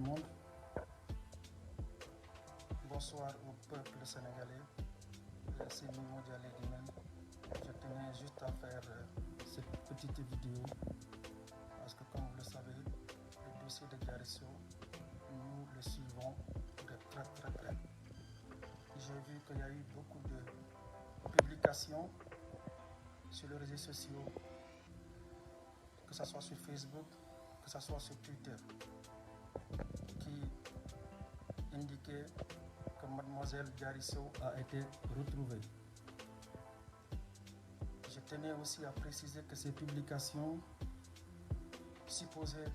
monde. Bonsoir au peuple sénégalais. C'est Mimo Dialé Guimen. Je tenais juste à faire cette petite vidéo parce que, comme vous le savez, le dossier de Diarisso, nous le suivons de très très près. J'ai vu qu'il y a eu beaucoup de publications sur les réseaux sociaux, que ce soit sur Facebook, que ce soit sur Twitter, qui indiquait que mademoiselle Diarisso a été retrouvée. Je tenais aussi à préciser que ces publications supposaient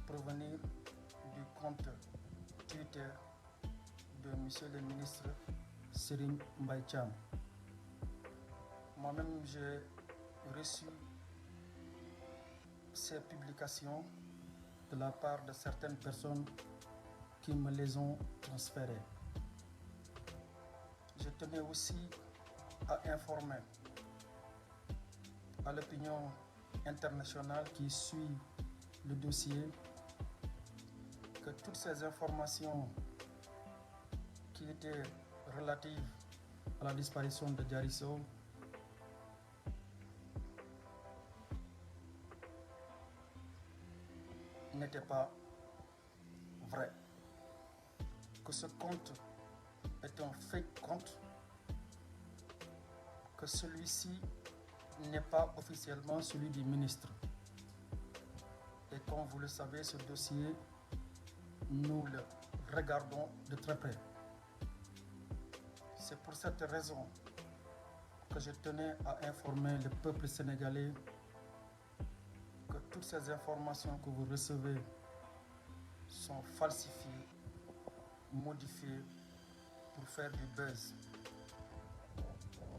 provenir du compte Twitter de monsieur le ministre Serigne Mbaye Thiam. Moi-même, j'ai reçu ces publications de la part de certaines personnes qui me les ont transférées. Je tenais aussi à informer à l'opinion internationale qui suit le dossier que toutes ces informations qui étaient relatives à la disparition de Diarisso n'étaient pas vraies. Que ce compte est un fake compte, que celui-ci n'est pas officiellement celui du ministre. Et comme vous le savez, ce dossier, nous le regardons de très près. C'est pour cette raison que je tenais à informer le peuple sénégalais que toutes ces informations que vous recevez sont falsifiées, modifiées pour faire du buzz.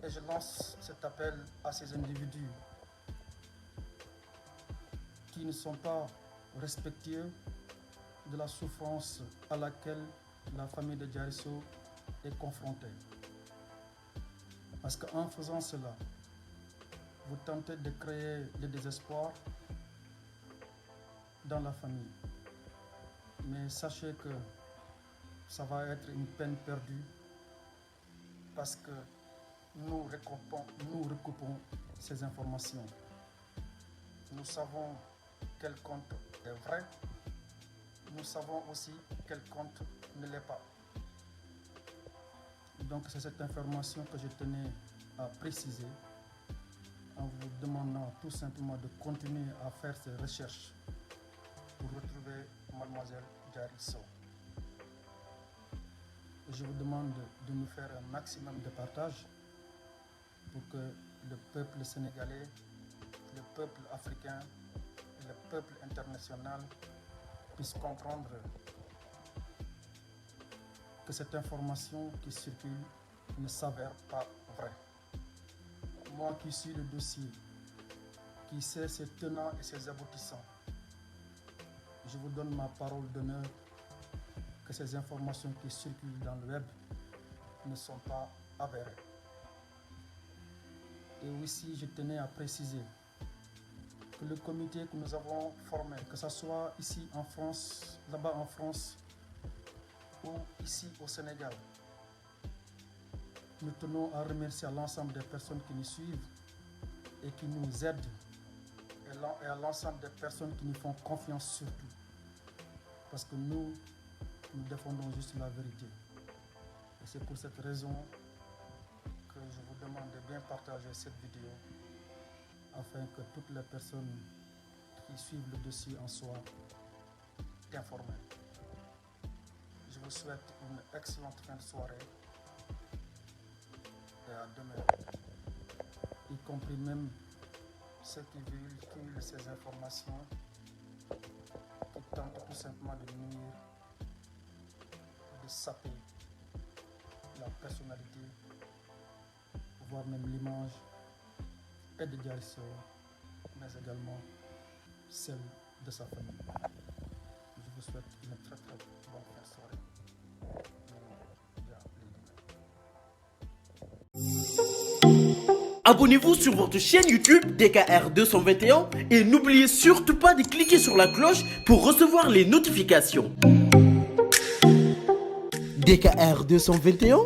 Et je lance cet appel à ces individus qui ne sont pas respectueux de la souffrance à laquelle la famille de Diarisso est confrontée. Parce qu'en faisant cela, vous tentez de créer le désespoir dans la famille. Mais sachez que ça va être une peine perdue parce que nous recoupons ces informations. Nous savons quel compte est vrai. Nous savons aussi quel compte ne l'est pas. Donc c'est cette information que je tenais à préciser en vous demandant tout simplement de continuer à faire ces recherches pour retrouver mademoiselle Diarisso. Je vous demande de nous faire un maximum de partage pour que le peuple sénégalais, le peuple africain et le peuple international puissent comprendre que cette information qui circule ne s'avère pas vraie. Moi qui suis le dossier, qui sais ses tenants et ses aboutissants, je vous donne ma parole d'honneur que ces informations qui circulent dans le web ne sont pas avérées. Et aussi, je tenais à préciser que le comité que nous avons formé, que ce soit ici en France, là-bas en France ou ici au Sénégal, nous tenons à remercier l'ensemble des personnes qui nous suivent et qui nous aident, et à l'ensemble des personnes qui nous font confiance surtout. Parce que nous défendons juste la vérité. Et c'est pour cette raison que je vous demande de bien partager cette vidéo afin que toutes les personnes qui suivent le dossier en soient informées. Je vous souhaite une excellente fin de soirée et à demain, y compris même ceux qui véhiculent ces informations, qui tentent tout simplement de nuire, de saper la personnalité, voire même l'image et de Diarisso, mais également celle de sa famille. Je vous souhaite une très très bonne fin de soirée. Abonnez-vous sur votre chaîne YouTube DKR 221 et n'oubliez surtout pas de cliquer sur la cloche pour recevoir les notifications. DKR 221